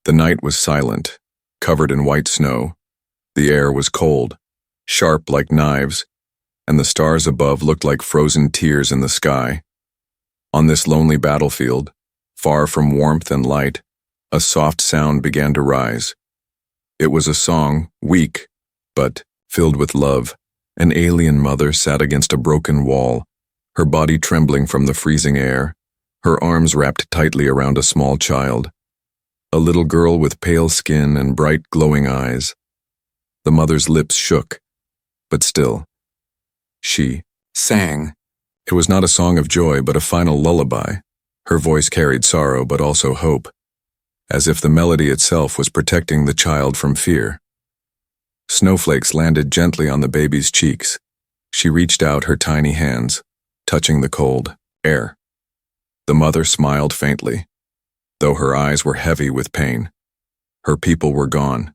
The night was silent, covered in white snow. The air was cold, sharp like knives, and the stars above looked like frozen tears in the sky. On this lonely battlefield, far from warmth and light, a soft sound began to rise. It was a song, weak, but filled with love. An alien mother sat against a broken wall, her body trembling from the freezing air, her arms wrapped tightly around a small child. A little girl with pale skin and bright glowing eyes. The mother's lips shook, but still, she sang. It was not a song of joy, but a final lullaby. Her voice carried sorrow, but also hope, as if the melody itself was protecting the child from fear. Snowflakes landed gently on the baby's cheeks. She reached out her tiny hands, touching the cold air. The mother smiled faintly, though her eyes were heavy with pain. Her people were gone,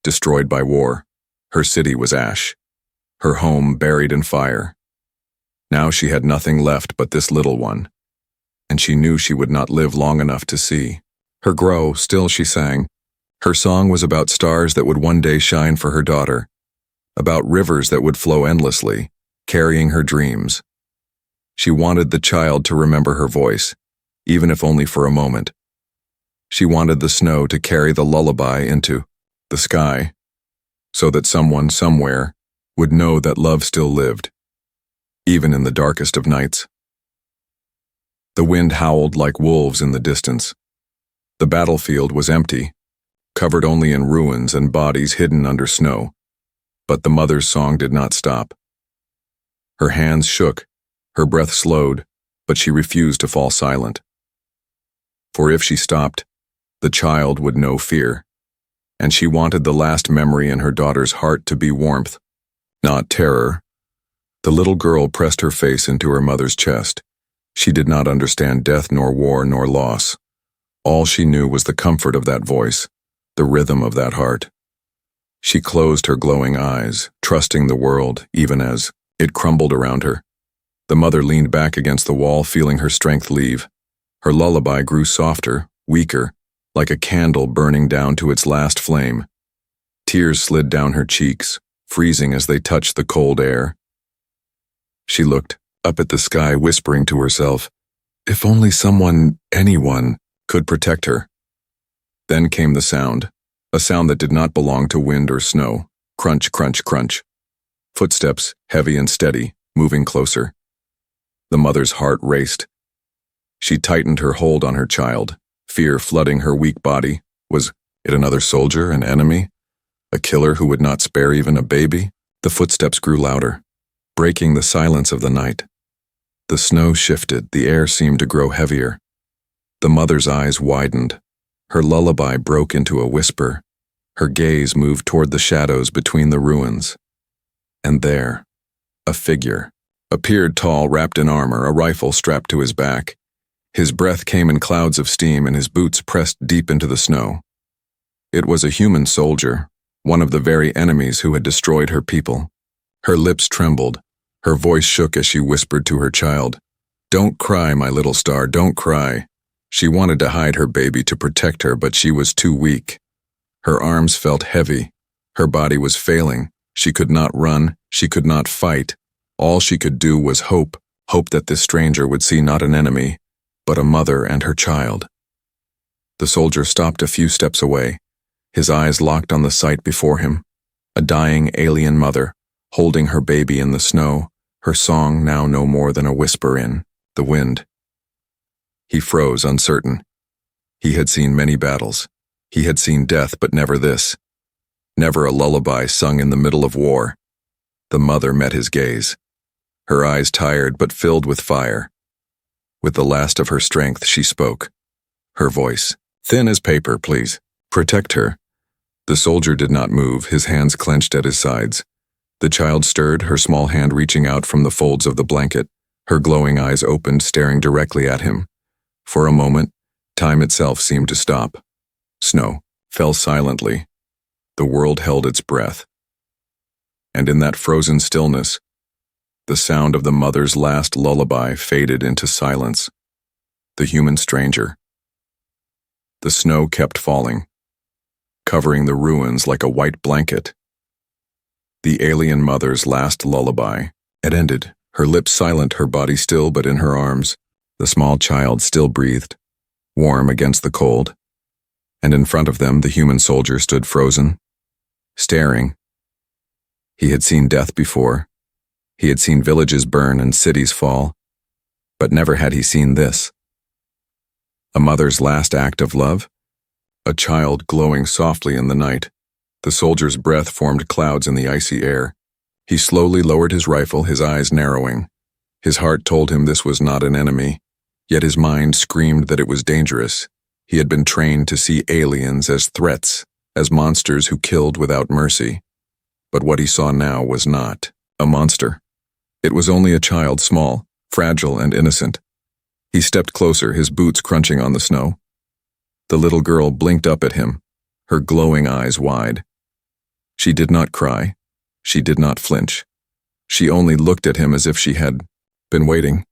destroyed by war. Her city was ash, her home buried in fire. Now she had nothing left but this little one, and she knew she would not live long enough to see her grow. Still she sang. Her song was about stars that would one day shine for her daughter, about rivers that would flow endlessly, carrying her dreams. She wanted the child to remember her voice, even if only for a moment. She wanted the snow to carry the lullaby into the sky, so that someone somewhere would know that love still lived, even in the darkest of nights. The wind howled like wolves in the distance. The battlefield was empty, covered only in ruins and bodies hidden under snow. But the mother's song did not stop. Her hands shook, her breath slowed, but she refused to fall silent. For if she stopped, the child would know fear, and she wanted the last memory in her daughter's heart to be warmth, not terror. The little girl pressed her face into her mother's chest. She did not understand death nor war nor loss. All she knew was the comfort of that voice, the rhythm of that heart. She closed her glowing eyes, trusting the world, even as it crumbled around her. The mother leaned back against the wall, feeling her strength leave. Her lullaby grew softer, weaker, like a candle burning down to its last flame. Tears slid down her cheeks, freezing as they touched the cold air. She looked up at the sky, whispering to herself, if only someone, anyone, could protect her. Then came the sound, a sound that did not belong to wind or snow. Crunch, crunch, crunch. Footsteps, heavy and steady, moving closer. The mother's heart raced. She tightened her hold on her child, fear flooding her weak body. Was it another soldier, an enemy? A killer who would not spare even a baby? The footsteps grew louder, breaking the silence of the night. The snow shifted, the air seemed to grow heavier. The mother's eyes widened. Her lullaby broke into a whisper. Her gaze moved toward the shadows between the ruins. And there, a figure appeared, tall, wrapped in armor, a rifle strapped to his back. His breath came in clouds of steam and his boots pressed deep into the snow. It was a human soldier, one of the very enemies who had destroyed her people. Her lips trembled, her voice shook as she whispered to her child, "Don't cry, my little star, don't cry." She wanted to hide her baby to protect her, but she was too weak. Her arms felt heavy. Her body was failing. She could not run. She could not fight. All she could do was hope that this stranger would see not an enemy, but a mother and her child. The soldier stopped a few steps away, his eyes locked on the sight before him. A dying alien mother, holding her baby in the snow, her song now no more than a whisper in the wind. He froze, uncertain. He had seen many battles. He had seen death, but never this. Never a lullaby sung in the middle of war. The mother met his gaze, her eyes tired but filled with fire. With the last of her strength, she spoke. Her voice, thin as paper, "Please, protect her." The soldier did not move, his hands clenched at his sides. The child stirred, her small hand reaching out from the folds of the blanket, her glowing eyes opened, staring directly at him. For a moment, time itself seemed to stop. Snow fell silently. The world held its breath. And in that frozen stillness, the sound of the mother's last lullaby faded into silence. The human stranger. The snow kept falling, covering the ruins like a white blanket. The alien mother's last lullaby. It ended, her lips silent, her body still, but in her arms, the small child still breathed, warm against the cold. And in front of them, the human soldier stood frozen, staring. He had seen death before. He had seen villages burn and cities fall. But never had he seen this. A mother's last act of love? A child glowing softly in the night. The soldier's breath formed clouds in the icy air. He slowly lowered his rifle, his eyes narrowing. His heart told him this was not an enemy, yet his mind screamed that it was dangerous. He had been trained to see aliens as threats, as monsters who killed without mercy. But what he saw now was not a monster. It was only a child, small, fragile, and innocent. He stepped closer, his boots crunching on the snow. The little girl blinked up at him, her glowing eyes wide. She did not cry. She did not flinch. She only looked at him as if she had been waiting.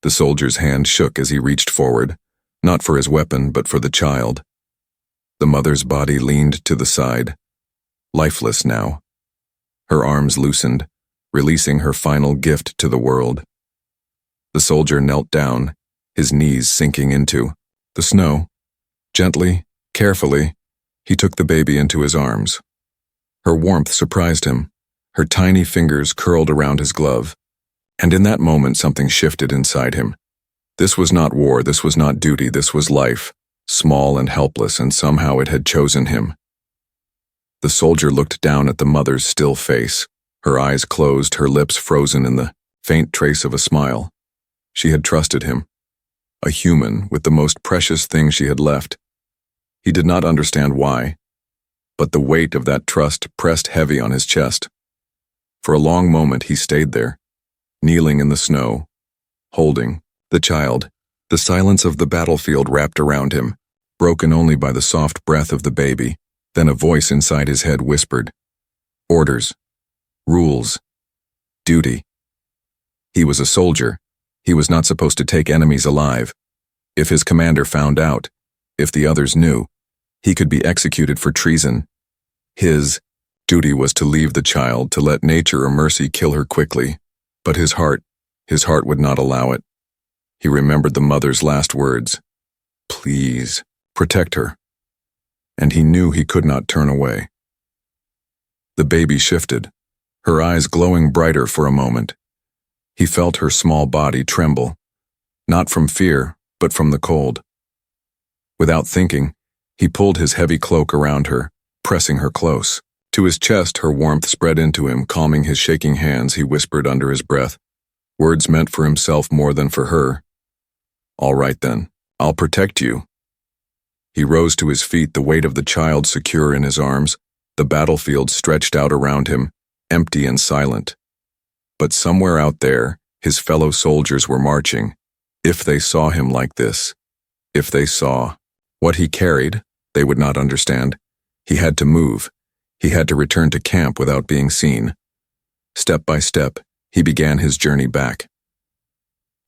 The soldier's hand shook as he reached forward, not for his weapon, but for the child. The mother's body leaned to the side, lifeless now. Her arms loosened, releasing her final gift to the world. The soldier knelt down, his knees sinking into the snow. Gently, carefully, he took the baby into his arms. Her warmth surprised him, her tiny fingers curled around his glove. And in that moment something shifted inside him. This was not war, this was not duty, this was life, small and helpless, and somehow it had chosen him. The soldier looked down at the mother's still face, her eyes closed, her lips frozen in the faint trace of a smile. She had trusted him, a human with the most precious thing she had left. He did not understand why, but the weight of that trust pressed heavy on his chest. For a long moment he stayed there, kneeling in the snow, holding the child. The silence of the battlefield wrapped around him, broken only by the soft breath of the baby. Then a voice inside his head whispered, orders, rules, duty. He was a soldier. He was not supposed to take enemies alive. If his commander found out, if the others knew, he could be executed for treason. His duty was to leave the child, to let nature or mercy kill her quickly. But his heart would not allow it. He remembered the mother's last words, please, protect her. And he knew he could not turn away. The baby shifted, her eyes glowing brighter for a moment. He felt her small body tremble, not from fear, but from the cold. Without thinking, he pulled his heavy cloak around her, pressing her close. To his chest, her warmth spread into him, calming his shaking hands. He whispered under his breath, words meant for himself more than for her. All right then, I'll protect you. He rose to his feet, the weight of the child secure in his arms. The battlefield stretched out around him, empty and silent. But somewhere out there, his fellow soldiers were marching. If they saw him like this, if they saw what he carried, they would not understand. He had to move. He had to return to camp without being seen. Step by step, he began his journey back.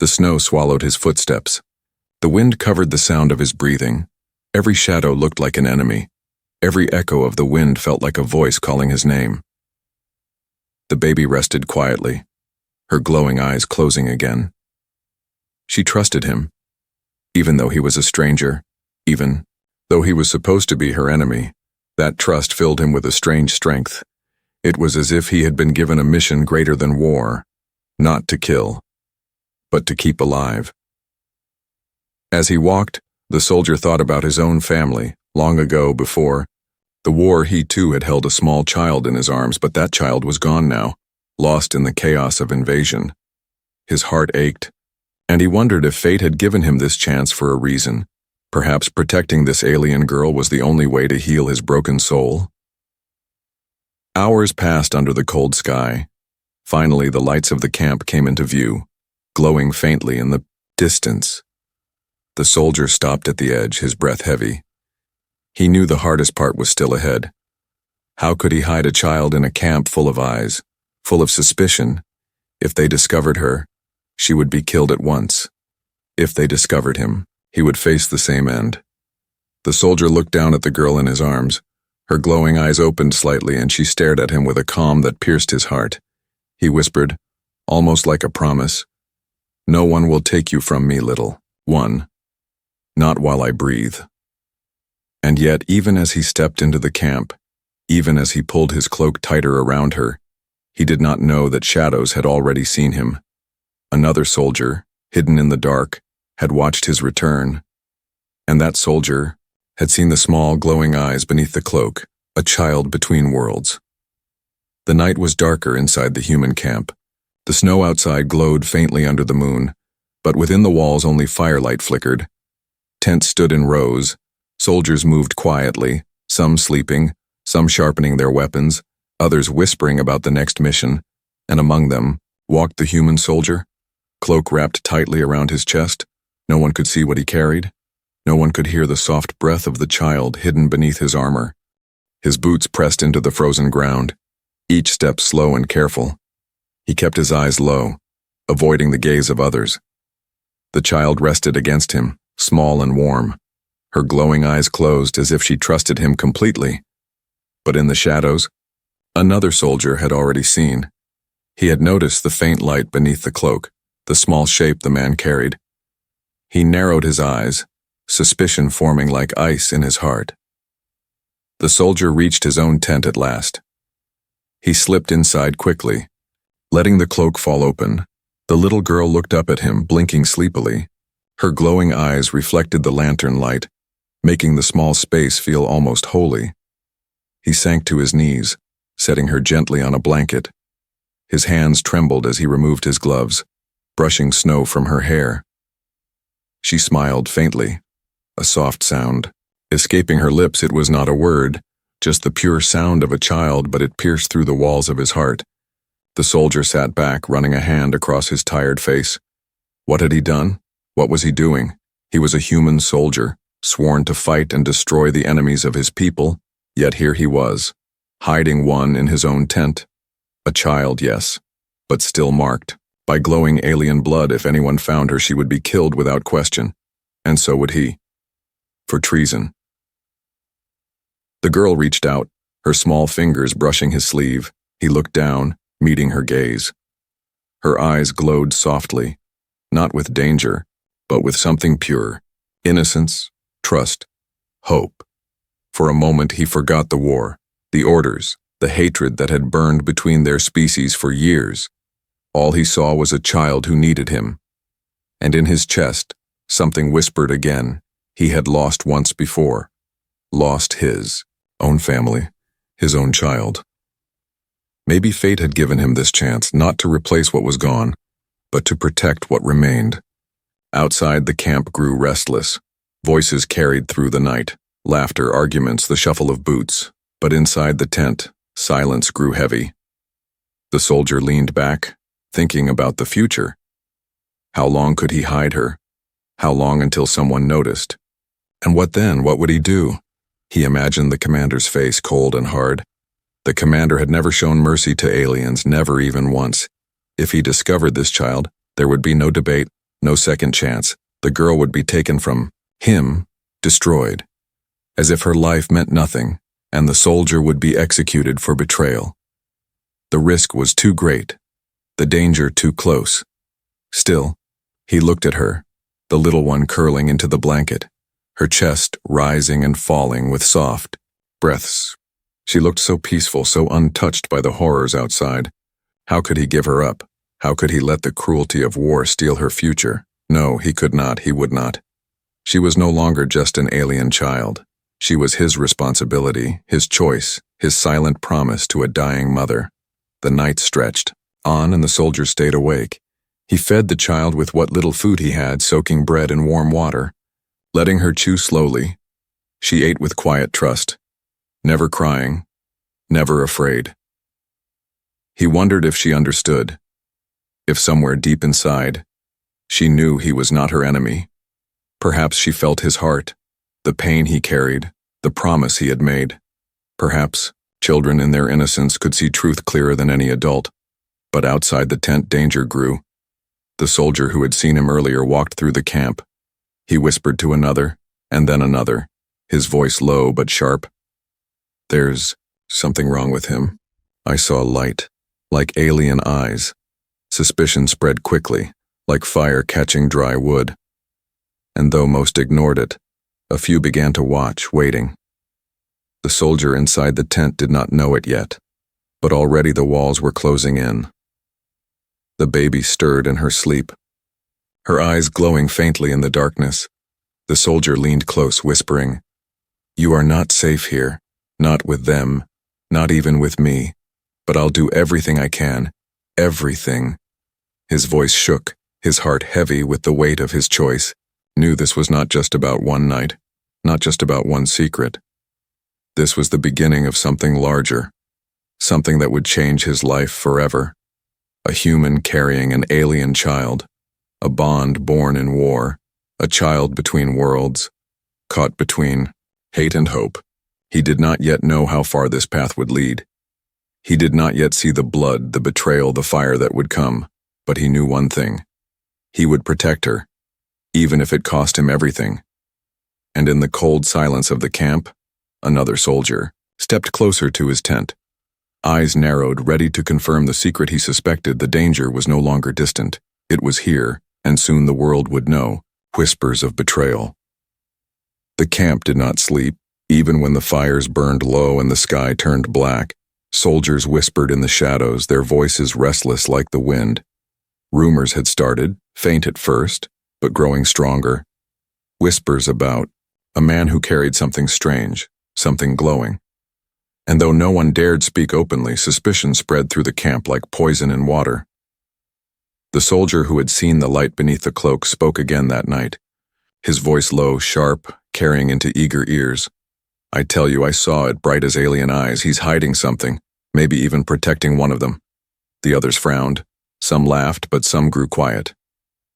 The snow swallowed his footsteps. The wind covered the sound of his breathing. Every shadow looked like an enemy. Every echo of the wind felt like a voice calling his name. The baby rested quietly, her glowing eyes closing again. She trusted him, even though he was a stranger, even though he was supposed to be her enemy. That trust filled him with a strange strength. It was as if he had been given a mission greater than war, not to kill, but to keep alive. As he walked, the soldier thought about his own family. Long ago, before the war, he too had held a small child in his arms, but that child was gone now, lost in the chaos of invasion. His heart ached, and he wondered if fate had given him this chance for a reason. Perhaps protecting this alien girl was the only way to heal his broken soul. Hours passed under the cold sky. Finally, the lights of the camp came into view, glowing faintly in the distance. The soldier stopped at the edge, his breath heavy. He knew the hardest part was still ahead. How could he hide a child in a camp full of eyes, full of suspicion? If they discovered her, she would be killed at once. If they discovered him, he would face the same end. The soldier looked down at the girl in his arms. Her glowing eyes opened slightly and she stared at him with a calm that pierced his heart. He whispered, almost like a promise, "No one will take you from me, little one. Not while I breathe." And yet, even as he stepped into the camp, even as he pulled his cloak tighter around her, he did not know that shadows had already seen him. Another soldier, hidden in the dark, had watched his return. And that soldier had seen the small, glowing eyes beneath the cloak, a child between worlds. The night was darker inside the human camp. The snow outside glowed faintly under the moon, but within the walls only firelight flickered. Tents stood in rows. Soldiers moved quietly, some sleeping, some sharpening their weapons, others whispering about the next mission, and among them walked the human soldier, cloak wrapped tightly around his chest. No one could see what he carried. No one could hear the soft breath of the child hidden beneath his armor. His boots pressed into the frozen ground, each step slow and careful. He kept his eyes low, avoiding the gaze of others. The child rested against him, small and warm, her glowing eyes closed as if she trusted him completely. But in the shadows, another soldier had already seen. He had noticed the faint light beneath the cloak, the small shape the man carried. He narrowed his eyes, suspicion forming like ice in his heart. The soldier reached his own tent at last. He slipped inside quickly, letting the cloak fall open. The little girl looked up at him, blinking sleepily. Her glowing eyes reflected the lantern light, making the small space feel almost holy. He sank to his knees, setting her gently on a blanket. His hands trembled as he removed his gloves, brushing snow from her hair. She smiled faintly, a soft sound. Escaping her lips, it was not a word, just the pure sound of a child, but it pierced through the walls of his heart. The soldier sat back, running a hand across his tired face. What had he done? What was he doing? He was a human soldier, sworn to fight and destroy the enemies of his people, yet here he was, hiding one in his own tent. A child, yes, but still marked. By glowing alien blood, if anyone found her, she would be killed without question. And so would he. For treason. The girl reached out, her small fingers brushing his sleeve. He looked down, meeting her gaze. Her eyes glowed softly, not with danger, but with something pure. Innocence, trust, hope. For a moment he forgot the war, the orders, the hatred that had burned between their species for years. All he saw was a child who needed him. And in his chest, something whispered again. He had lost once before. Lost his own family, his own child. Maybe fate had given him this chance, not to replace what was gone, but to protect what remained. Outside, the camp grew restless. Voices carried through the night, laughter, arguments, the shuffle of boots. But inside the tent, silence grew heavy. The soldier leaned back, thinking about the future. How long could he hide her? How long until someone noticed? And what then? What would he do? He imagined the commander's face, cold and hard. The commander had never shown mercy to aliens, never even once. If he discovered this child, there would be no debate, no second chance. The girl would be taken from him, destroyed, as if her life meant nothing, and the soldier would be executed for betrayal. The risk was too great, the danger too close. Still, he looked at her, the little one curling into the blanket, her chest rising and falling with soft breaths. She looked so peaceful, so untouched by the horrors outside. How could he give her up? How could he let the cruelty of war steal her future? No, he could not, he would not. She was no longer just an alien child. She was his responsibility, his choice, his silent promise to a dying mother. The night stretched on and the soldier stayed awake. He fed the child with what little food he had, soaking bread in warm water. Letting her chew slowly, she ate with quiet trust, never crying, never afraid. He wondered if she understood, if somewhere deep inside, she knew he was not her enemy. Perhaps she felt his heart, the pain he carried, the promise he had made. Perhaps children in their innocence could see truth clearer than any adult. But outside the tent, danger grew. The soldier who had seen him earlier walked through the camp. He whispered to another, and then another, his voice low but sharp. There's something wrong with him. I saw light, like alien eyes. Suspicion spread quickly, like fire catching dry wood. And though most ignored it, a few began to watch, waiting. The soldier inside the tent did not know it yet, but already the walls were closing in. The baby stirred in her sleep, her eyes glowing faintly in the darkness. The soldier leaned close, whispering, "You are not safe here, not with them, not even with me, but I'll do everything I can, everything." His voice shook, his heart heavy with the weight of his choice. Knew this was not just about one night, not just about one secret. This was the beginning of something larger, something that would change his life forever. A human carrying an alien child, a bond born in war, a child between worlds, caught between hate and hope. He did not yet know how far this path would lead. He did not yet see the blood, the betrayal, the fire that would come, but he knew one thing. He would protect her, even if it cost him everything. And in the cold silence of the camp, another soldier stepped closer to his tent. Eyes narrowed, ready to confirm the secret he suspected. The danger was no longer distant. It was here, and soon the world would know. Whispers of betrayal. The camp did not sleep, even when the fires burned low and the sky turned black. Soldiers whispered in the shadows, their voices restless like the wind. Rumors had started, faint at first, but growing stronger. Whispers about a man who carried something strange, something glowing. And though no one dared speak openly, suspicion spread through the camp like poison in water. The soldier who had seen the light beneath the cloak spoke again that night, his voice low, sharp, carrying into eager ears. "I tell you, I saw it, bright as alien eyes. He's hiding something, maybe even protecting one of them." The others frowned. Some laughed, but some grew quiet.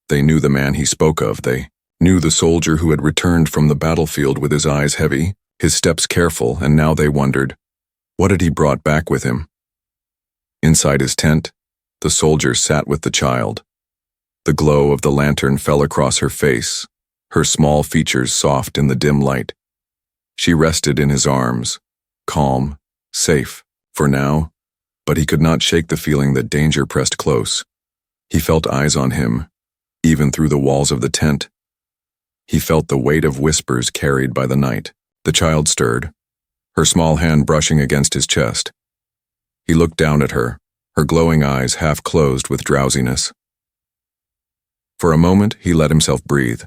They knew the man he spoke of. They knew the soldier who had returned from the battlefield with his eyes heavy, his steps careful, and now they wondered, what had he brought back with him? Inside his tent, the soldier sat with the child. The glow of the lantern fell across her face, her small features soft in the dim light. She rested in his arms, calm, safe, for now, but he could not shake the feeling that danger pressed close. He felt eyes on him, even through the walls of the tent. He felt the weight of whispers carried by the night. The child stirred, her small hand brushing against his chest. He looked down at her, her glowing eyes half closed with drowsiness. For a moment, he let himself breathe.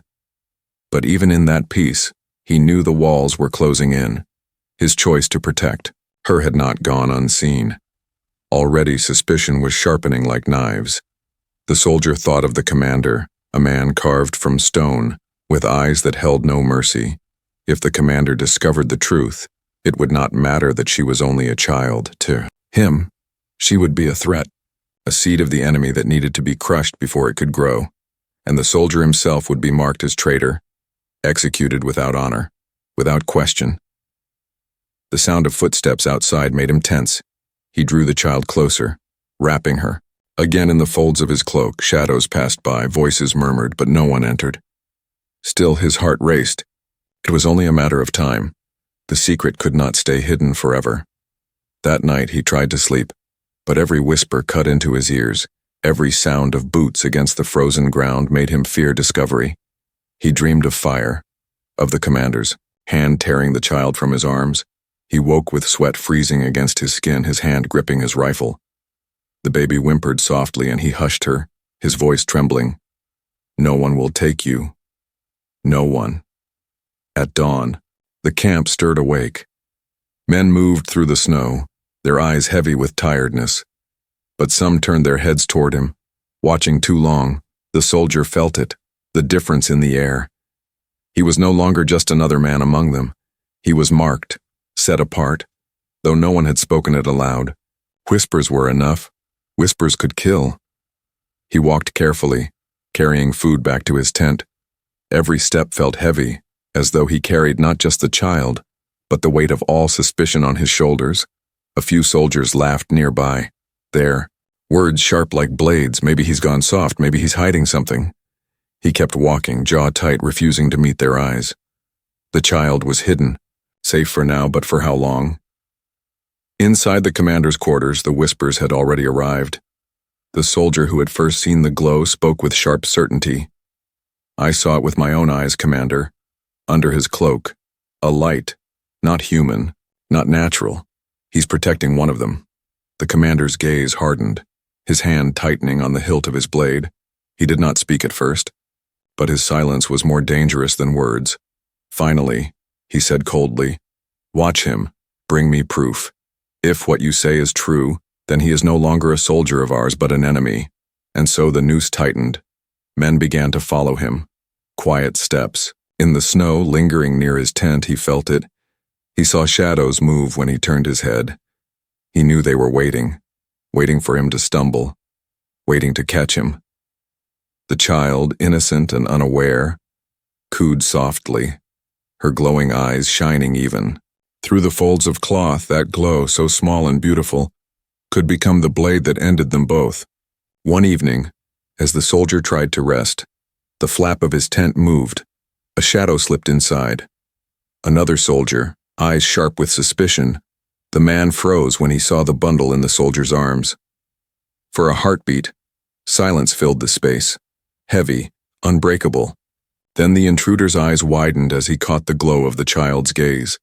But even in that peace, he knew the walls were closing in. His choice to protect her had not gone unseen. Already suspicion was sharpening like knives. The soldier thought of the commander, a man carved from stone, with eyes that held no mercy. If the commander discovered the truth, it would not matter that she was only a child. To him, she would be a threat, a seed of the enemy that needed to be crushed before it could grow, and the soldier himself would be marked as traitor, executed without honor, without question. The sound of footsteps outside made him tense. He drew the child closer, wrapping her. Again in the folds of his cloak, shadows passed by, voices murmured, but no one entered. Still his heart raced. It was only a matter of time. The secret could not stay hidden forever. That night he tried to sleep, but every whisper cut into his ears. Every sound of boots against the frozen ground made him fear discovery. He dreamed of fire, of the commander's hand tearing the child from his arms. He woke with sweat freezing against his skin, his hand gripping his rifle. The baby whimpered softly and he hushed her, his voice trembling. "No one will take you. No one." At dawn, the camp stirred awake. Men moved through the snow, their eyes heavy with tiredness. But some turned their heads toward him. Watching too long, the soldier felt it, the difference in the air. He was no longer just another man among them. He was marked, set apart, though no one had spoken it aloud. Whispers were enough. Whispers could kill. He walked carefully, carrying food back to his tent. Every step felt heavy, as though he carried not just the child, but the weight of all suspicion on his shoulders. A few soldiers laughed nearby. There, words sharp like blades. Maybe he's gone soft, maybe he's hiding something. He kept walking, jaw tight, refusing to meet their eyes. The child was hidden, safe for now, but for how long? Inside the commander's quarters, the whispers had already arrived. The soldier who had first seen the glow spoke with sharp certainty. "I saw it with my own eyes, Commander. Under his cloak. A light. Not human. Not natural. He's protecting one of them." The commander's gaze hardened, his hand tightening on the hilt of his blade. He did not speak at first, but his silence was more dangerous than words. Finally, he said coldly, "Watch him. Bring me proof. If what you say is true, then he is no longer a soldier of ours but an enemy." And so the noose tightened. Men began to follow him. Quiet steps. In the snow lingering near his tent, he felt it. He saw shadows move when he turned his head. He knew they were waiting for him to stumble, waiting to catch him. The child, innocent and unaware, cooed softly, her glowing eyes shining even. Through the folds of cloth, that glow, so small and beautiful, could become the blade that ended them both. One evening, as the soldier tried to rest, the flap of his tent moved. A shadow slipped inside. Another soldier, eyes sharp with suspicion. The man froze when he saw the bundle in the soldier's arms. For a heartbeat, silence filled the space, heavy, unbreakable. Then the intruder's eyes widened as he caught the glow of the child's gaze.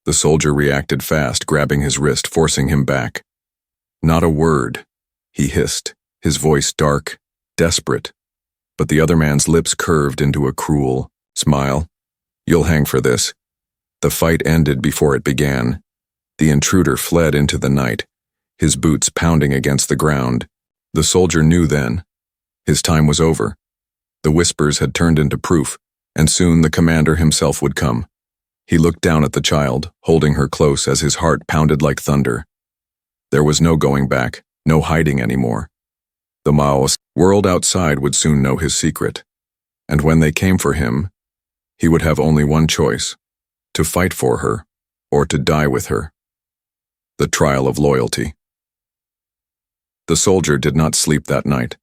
The soldier reacted fast, grabbing his wrist, forcing him back. "Not a word," he hissed, his voice dark, desperate. But the other man's lips curved into a cruel smile. "You'll hang for this." The fight ended before it began. The intruder fled into the night, his boots pounding against the ground. The soldier knew then. His time was over. The whispers had turned into proof, and soon the commander himself would come. He looked down at the child, holding her close as his heart pounded like thunder. There was no going back, no hiding anymore. The Maoist world outside would soon know his secret. And when they came for him, he would have only one choice: to fight for her, or to die with her. The trial of loyalty. The soldier did not sleep that night.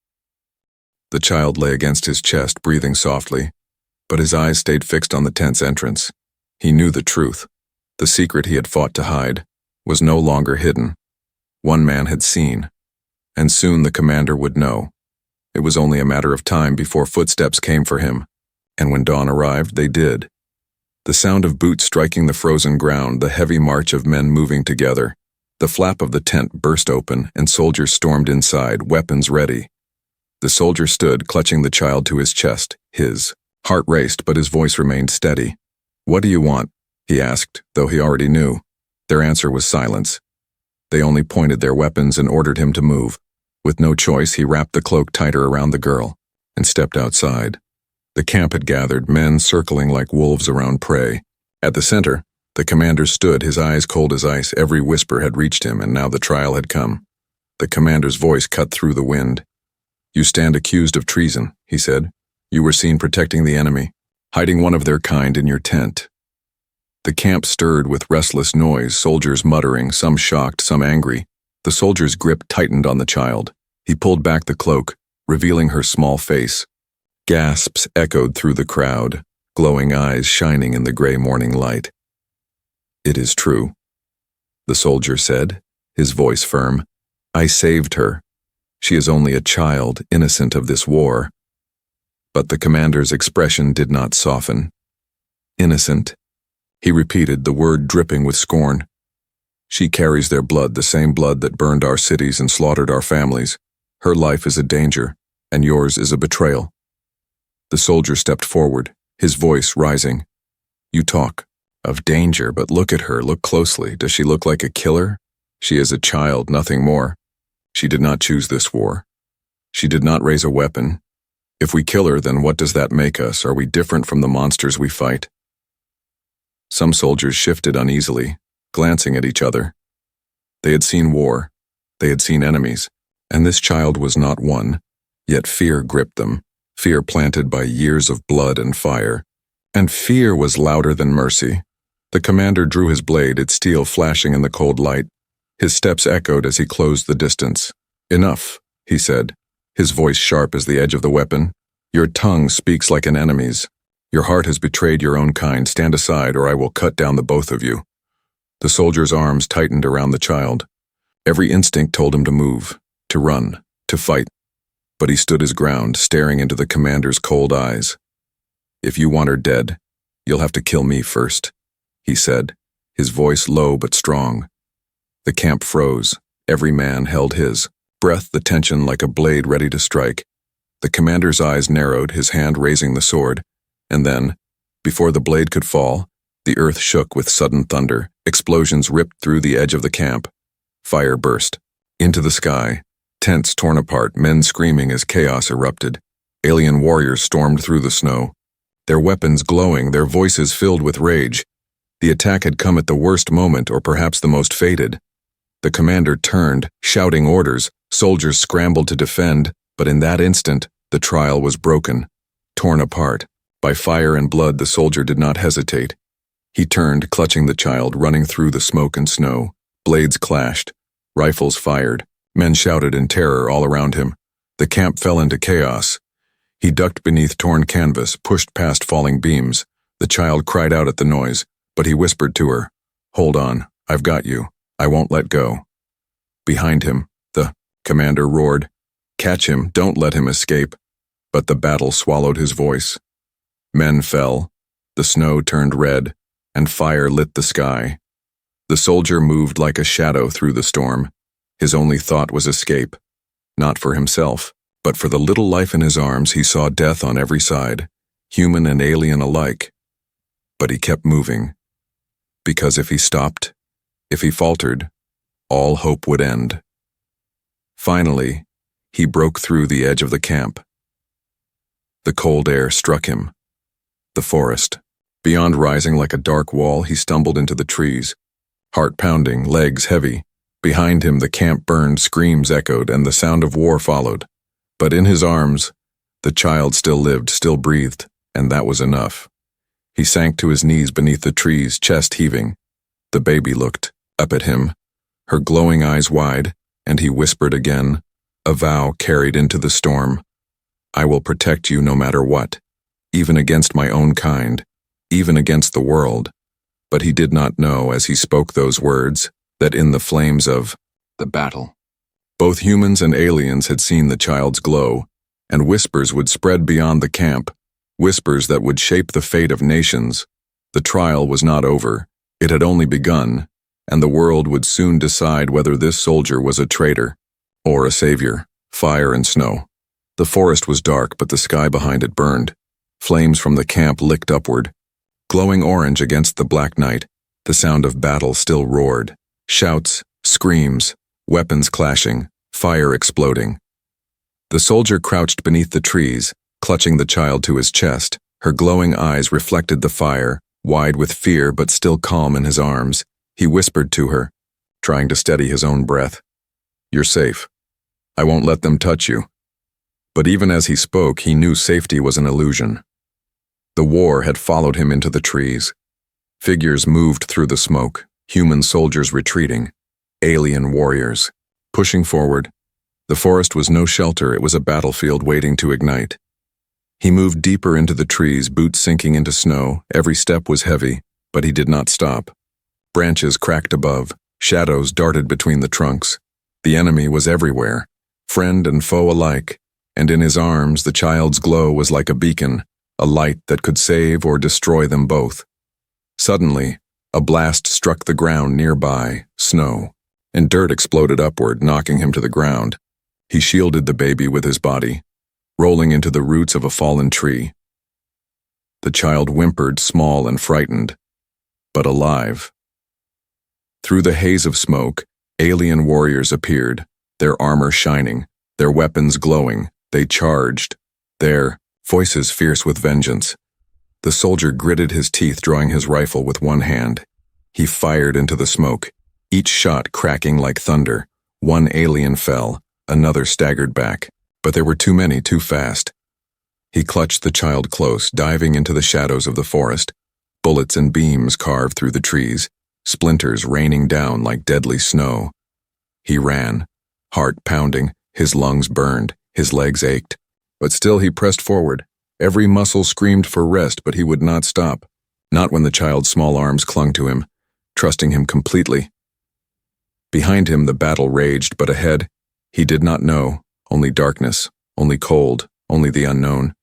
The child lay against his chest, breathing softly, but his eyes stayed fixed on the tent's entrance. He knew the truth. The secret he had fought to hide was no longer hidden. One man had seen, and soon the commander would know. It was only a matter of time before footsteps came for him, and when dawn arrived, they did. The sound of boots striking the frozen ground, the heavy march of men moving together. The flap of the tent burst open, and soldiers stormed inside, weapons ready. The soldier stood, clutching the child to his chest. His heart raced, but his voice remained steady. "What do you want?" he asked, though he already knew. Their answer was silence. They only pointed their weapons and ordered him to move. With no choice, he wrapped the cloak tighter around the girl and stepped outside. The camp had gathered, men circling like wolves around prey. At the center, the commander stood, his eyes cold as ice. Every whisper had reached him, and now the trial had come. The commander's voice cut through the wind. "You stand accused of treason," he said. "You were seen protecting the enemy, hiding one of their kind in your tent." The camp stirred with restless noise, soldiers muttering, some shocked, some angry. The soldier's grip tightened on the child. He pulled back the cloak, revealing her small face. Gasps echoed through the crowd, glowing eyes shining in the gray morning light. "It is true," the soldier said, his voice firm. "I saved her. She is only a child, innocent of this war." But the commander's expression did not soften. "Innocent," he repeated, the word dripping with scorn. "She carries their blood, the same blood that burned our cities and slaughtered our families. Her life is a danger, and yours is a betrayal." The soldier stepped forward, his voice rising. "You talk of danger, but look at her, look closely. Does she look like a killer? She is a child, nothing more. She did not choose this war. She did not raise a weapon. If we kill her, then what does that make us? Are we different from the monsters we fight?" Some soldiers shifted uneasily, glancing at each other. They had seen war. They had seen enemies. And this child was not one. Yet fear gripped them, fear planted by years of blood and fire. And fear was louder than mercy. The commander drew his blade, its steel flashing in the cold light. His steps echoed as he closed the distance. "Enough," he said, his voice sharp as the edge of the weapon. "Your tongue speaks like an enemy's. Your heart has betrayed your own kind. Stand aside, or I will cut down the both of you." The soldier's arms tightened around the child. Every instinct told him to move, to run, to fight. But he stood his ground, staring into the commander's cold eyes. "If you want her dead, you'll have to kill me first," he said, his voice low but strong. The camp froze. Every man held his breath, the tension like a blade ready to strike. The commander's eyes narrowed, his hand raising the sword, and then, before the blade could fall, the earth shook with sudden thunder. Explosions ripped through the edge of the camp. Fire burst. Into the sky. Tents torn apart, men screaming as chaos erupted. Alien warriors stormed through the snow, their weapons glowing, their voices filled with rage. The attack had come at the worst moment, or perhaps the most fated. The commander turned, shouting orders. Soldiers scrambled to defend, but in that instant, the trial was broken, torn apart. By fire and blood, the soldier did not hesitate. He turned, clutching the child, running through the smoke and snow. Blades clashed. Rifles fired. Men shouted in terror all around him. The camp fell into chaos. He ducked beneath torn canvas, pushed past falling beams. The child cried out at the noise, but he whispered to her, "Hold on, I've got you. I won't let go." Behind him, the commander roared, "Catch him, don't let him escape." But the battle swallowed his voice. Men fell, the snow turned red, and fire lit the sky. The soldier moved like a shadow through the storm. His only thought was escape, not for himself, but for the little life in his arms. He saw death on every side, human and alien alike. But he kept moving, because if he stopped, if he faltered, all hope would end. Finally, he broke through the edge of the camp. The cold air struck him. The forest. Beyond, rising like a dark wall, he stumbled into the trees, heart pounding, legs heavy. Behind him, the camp burned, screams echoed, and the sound of war followed. But in his arms, the child still lived, still breathed, and that was enough. He sank to his knees beneath the trees, chest heaving. The baby looked up at him, her glowing eyes wide, and he whispered again, a vow carried into the storm. "I will protect you no matter what, even against my own kind, even against the world." But he did not know, as he spoke those words, that in the flames of the battle, both humans and aliens had seen the child's glow, and whispers would spread beyond the camp, whispers that would shape the fate of nations. The trial was not over, it had only begun, and the world would soon decide whether this soldier was a traitor or a savior. Fire and snow. The forest was dark, but the sky behind it burned. Flames from the camp licked upward, glowing orange against the black night. The sound of battle still roared. Shouts, screams, weapons clashing, fire exploding. The soldier crouched beneath the trees, clutching the child to his chest. Her glowing eyes reflected the fire, wide with fear but still calm in his arms. He whispered to her, trying to steady his own breath, "You're safe. I won't let them touch you." But even as he spoke, he knew safety was an illusion. The war had followed him into the trees. Figures moved through the smoke, human soldiers retreating, alien warriors pushing forward. The forest was no shelter, it was a battlefield waiting to ignite. He moved deeper into the trees, boots sinking into snow. Every step was heavy, but he did not stop. Branches cracked above, shadows darted between the trunks. The enemy was everywhere, friend and foe alike, and in his arms the child's glow was like a beacon, a light that could save or destroy them both. Suddenly, a blast struck the ground nearby, snow, and dirt exploded upward, knocking him to the ground. He shielded the baby with his body, rolling into the roots of a fallen tree. The child whimpered, small and frightened, but alive. Through the haze of smoke, alien warriors appeared, their armor shining, their weapons glowing. They charged, their voices fierce with vengeance. The soldier gritted his teeth, drawing his rifle with one hand. He fired into the smoke, each shot cracking like thunder. One alien fell, another staggered back, but there were too many, too fast. He clutched the child close, diving into the shadows of the forest. Bullets and beams carved through the trees, splinters raining down like deadly snow. He ran, heart pounding, his lungs burned, his legs ached. But still he pressed forward. Every muscle screamed for rest, but he would not stop. Not when the child's small arms clung to him. trusting him completely. Behind him the battle raged, but ahead, he did not know, only darkness, only cold, only the unknown.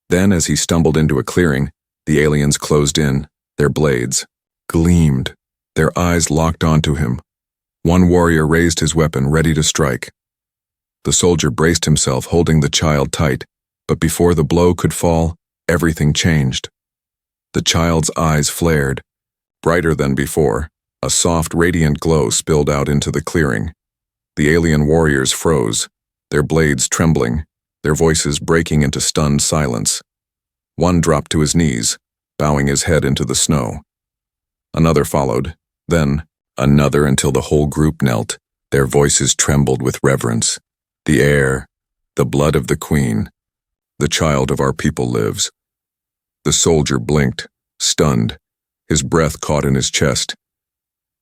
Then, as he stumbled into a clearing, the aliens closed in, their blades gleamed, their eyes locked onto him. One warrior raised his weapon, ready to strike. The soldier braced himself, holding the child tight, but before the blow could fall, everything changed. The child's eyes flared, brighter than before. A soft, radiant glow spilled out into the clearing. The alien warriors froze, their blades trembling, their voices breaking into stunned silence. One dropped to his knees, bowing his head into the snow. Another followed, then another, until the whole group knelt. Their voices trembled with reverence. The air, the blood of the queen, the child of our people lives. The soldier blinked, stunned, his breath caught in his chest.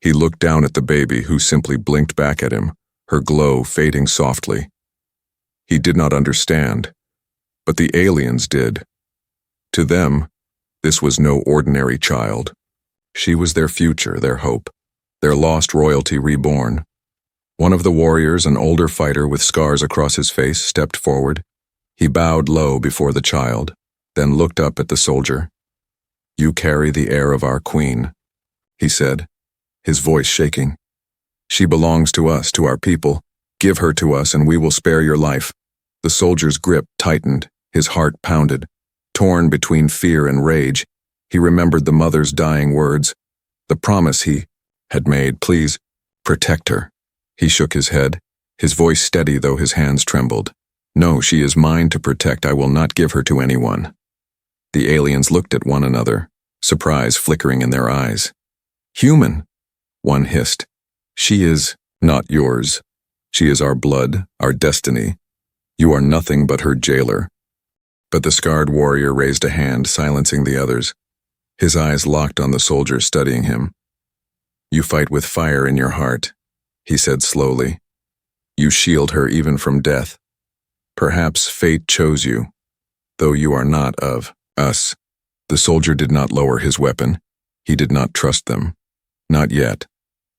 He looked down at the baby, who simply blinked back at him, her glow fading softly. He did not understand, but the aliens did. To them, this was no ordinary child. She was their future, their hope, their lost royalty reborn. One of the warriors, an older fighter with scars across his face, stepped forward. He bowed low before the child, then looked up at the soldier. "You carry the air of our queen," he said, his voice shaking. "She belongs to us, to our people. Give her to us and we will spare your life." The soldier's grip tightened, his heart pounded. Torn between fear and rage, he remembered the mother's dying words, the promise he had made. "Please, protect her." He shook his head, his voice steady though his hands trembled. "No, she is mine to protect. I will not give her to anyone." The aliens looked at one another, surprise flickering in their eyes. "Human," one hissed. "She is not yours. She is our blood, our destiny. You are nothing but her jailer." But the scarred warrior raised a hand, silencing the others. His eyes locked on the soldier, studying him. "You fight with fire in your heart," he said slowly. "You shield her even from death. Perhaps fate chose you, though you are not of us." The soldier did not lower his weapon. He did not trust them. Not yet.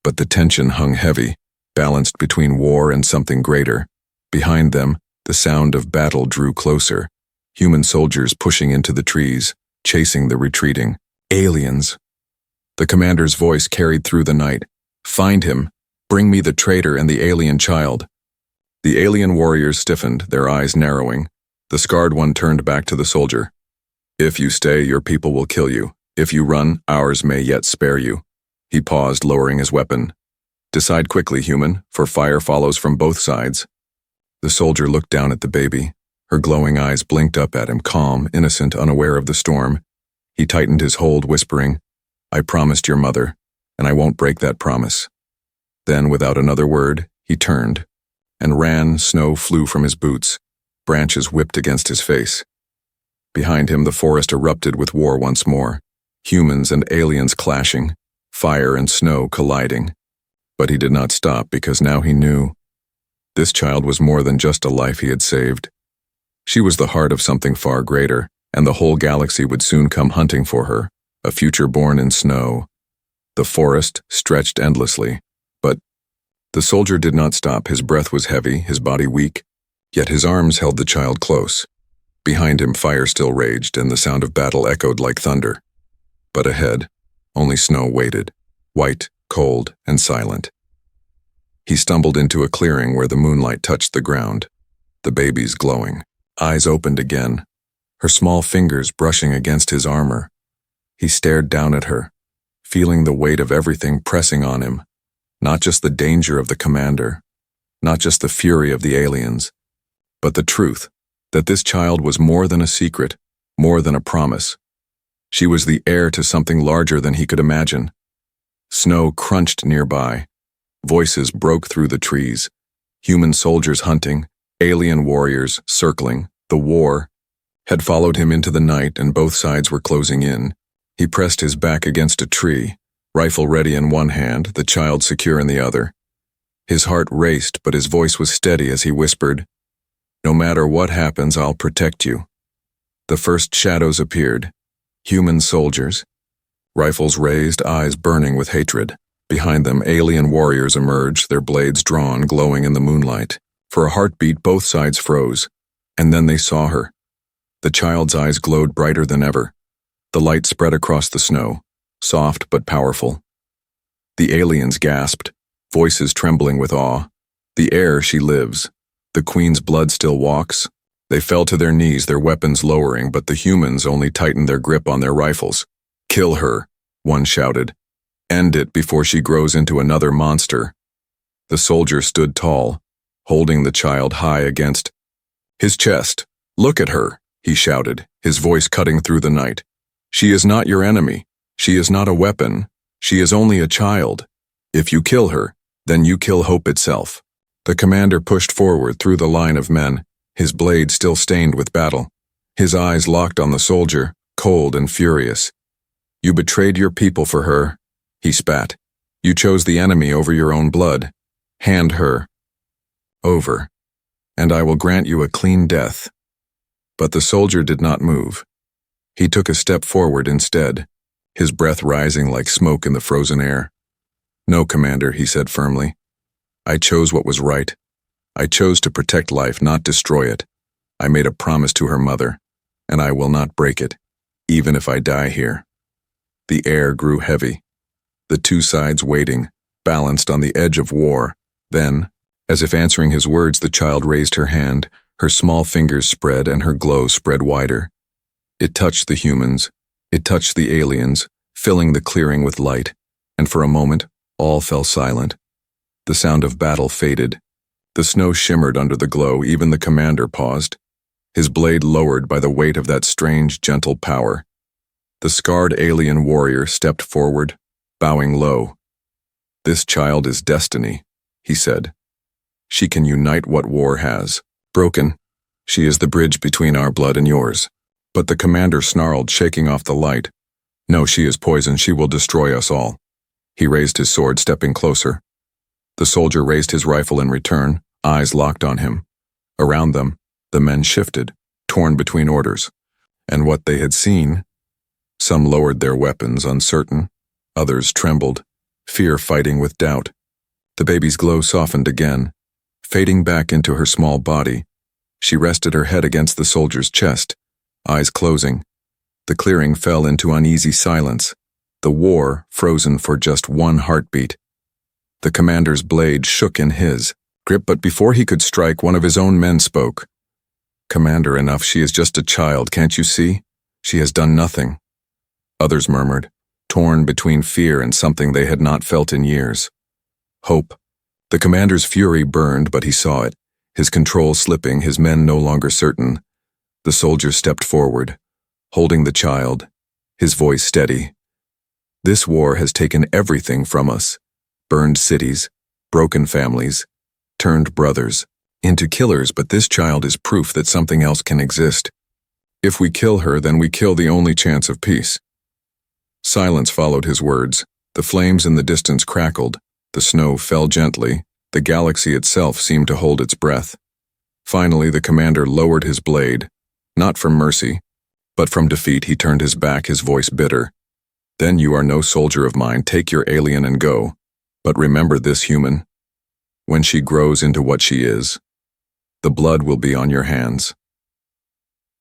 But the tension hung heavy, balanced between war and something greater. Behind them, the sound of battle drew closer. Human soldiers pushing into the trees, chasing the retreating aliens. The commander's voice carried through the night. "Find him. Bring me the traitor and the alien child." The alien warriors stiffened, their eyes narrowing. The scarred one turned back to the soldier. "If you stay, your people will kill you. If you run, ours may yet spare you." He paused, lowering his weapon. "Decide quickly, human, for fire follows from both sides." The soldier looked down at the baby. Her glowing eyes blinked up at him, calm, innocent, unaware of the storm. He tightened his hold, whispering, "I promised your mother, and I won't break that promise." Then, without another word, he turned and ran. Snow flew from his boots. Branches whipped against his face. Behind him, the forest erupted with war once more. Humans and aliens clashing, fire and snow colliding. But he did not stop, because now he knew. This child was more than just a life he had saved. She was the heart of something far greater, and the whole galaxy would soon come hunting for her, a future born in snow. The forest stretched endlessly, but the soldier did not stop. His breath was heavy, his body weak, yet his arms held the child close. Behind him, fire still raged, and the sound of battle echoed like thunder. But ahead, only snow waited, white, cold, and silent. He stumbled into a clearing where the moonlight touched the ground, the baby's glowing. Eyes opened again, her small fingers brushing against his armor. He stared down at her, feeling the weight of everything pressing on him, not just the danger of the commander, not just the fury of the aliens, but the truth that this child was more than a secret, more than a promise. She was the heir to something larger than he could imagine. Snow crunched nearby. Voices broke through the trees. Human soldiers hunting, alien warriors circling. The war had followed him into the night, and both sides were closing in. He pressed his back against a tree, rifle ready in one hand, the child secure in the other. His heart raced, but his voice was steady as he whispered, "No matter what happens, I'll protect you." The first shadows appeared. Human soldiers. Rifles raised, eyes burning with hatred. Behind them, alien warriors emerged, their blades drawn, glowing in the moonlight. For a heartbeat, both sides froze. And then they saw her. The child's eyes glowed brighter than ever. The light spread across the snow, soft but powerful. The aliens gasped, voices trembling with awe. The air, she lives. The queen's blood still walks. They fell to their knees, their weapons lowering, but the humans only tightened their grip on their rifles. Kill her, one shouted. End it before she grows into another monster. The soldier stood tall, holding the child high against his chest. Look at her, he shouted, his voice cutting through the night. She is not your enemy. She is not a weapon. She is only a child. If you kill her, then you kill hope itself. The commander pushed forward through the line of men, his blade still stained with battle. His eyes locked on the soldier, cold and furious. You betrayed your people for her, he spat. You chose the enemy over your own blood. Hand her over, and I will grant you a clean death. But the soldier did not move. He took a step forward instead, his breath rising like smoke in the frozen air. No, Commander, he said firmly. I chose what was right. I chose to protect life, not destroy it. I made a promise to her mother, and I will not break it, even if I die here. The air grew heavy. The two sides waiting, balanced on the edge of war. Then, as if answering his words, the child raised her hand, her small fingers spread and her glow spread wider. It touched the humans, it touched the aliens, filling the clearing with light, and for a moment, all fell silent. The sound of battle faded. The snow shimmered under the glow, even the commander paused, his blade lowered by the weight of that strange, gentle power. The scarred alien warrior stepped forward, bowing low. This child is destiny, he said. She can unite what war has broken. She is the bridge between our blood and yours. But the commander snarled, shaking off the light. No, she is poison. She will destroy us all. He raised his sword, stepping closer. The soldier raised his rifle in return, eyes locked on him. Around them, the men shifted, torn between orders. And what they had seen, some lowered their weapons, uncertain. Others trembled, fear fighting with doubt. The baby's glow softened again, fading back into her small body. She rested her head against the soldier's chest, eyes closing. The clearing fell into uneasy silence, the war frozen for just one heartbeat. The commander's blade shook in his grip, but before he could strike, one of his own men spoke. Commander, enough, she is just a child, can't you see? She has done nothing. Others murmured, torn between fear and something they had not felt in years. Hope. The commander's fury burned, but he saw it, his control slipping, his men no longer certain. The soldier stepped forward, holding the child, his voice steady. This war has taken everything from us, burned cities, broken families, turned brothers into killers, but this child is proof that something else can exist. If we kill her, then we kill the only chance of peace. Silence followed his words. The flames in the distance crackled, the snow fell gently, the galaxy itself seemed to hold its breath. Finally, the commander lowered his blade, not from mercy, but from defeat. He turned his back, his voice bitter. Then you are no soldier of mine. Take your alien and go. But remember this, human. When she grows into what she is, the blood will be on your hands.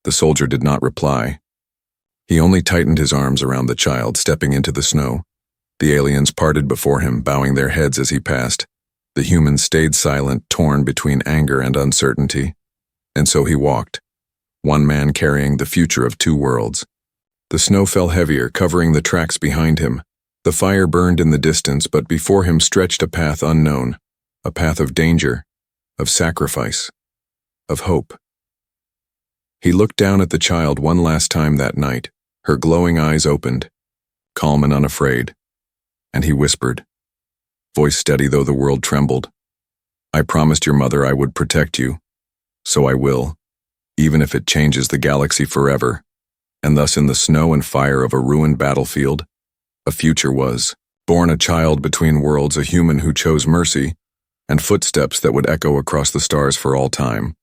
The soldier did not reply. He only tightened his arms around the child, stepping into the snow. The aliens parted before him, bowing their heads as he passed. The humans stayed silent, torn between anger and uncertainty. And so he walked, one man carrying the future of two worlds. The snow fell heavier, covering the tracks behind him. The fire burned in the distance, but before him stretched a path unknown, a path of danger, of sacrifice, of hope. He looked down at the child one last time that night, her glowing eyes opened, calm and unafraid, and he whispered, voice steady though the world trembled, I promised your mother I would protect you, so I will, even if it changes the galaxy forever. And thus in the snow and fire of a ruined battlefield, a future was born, a child between worlds, a human who chose mercy, and footsteps that would echo across the stars for all time.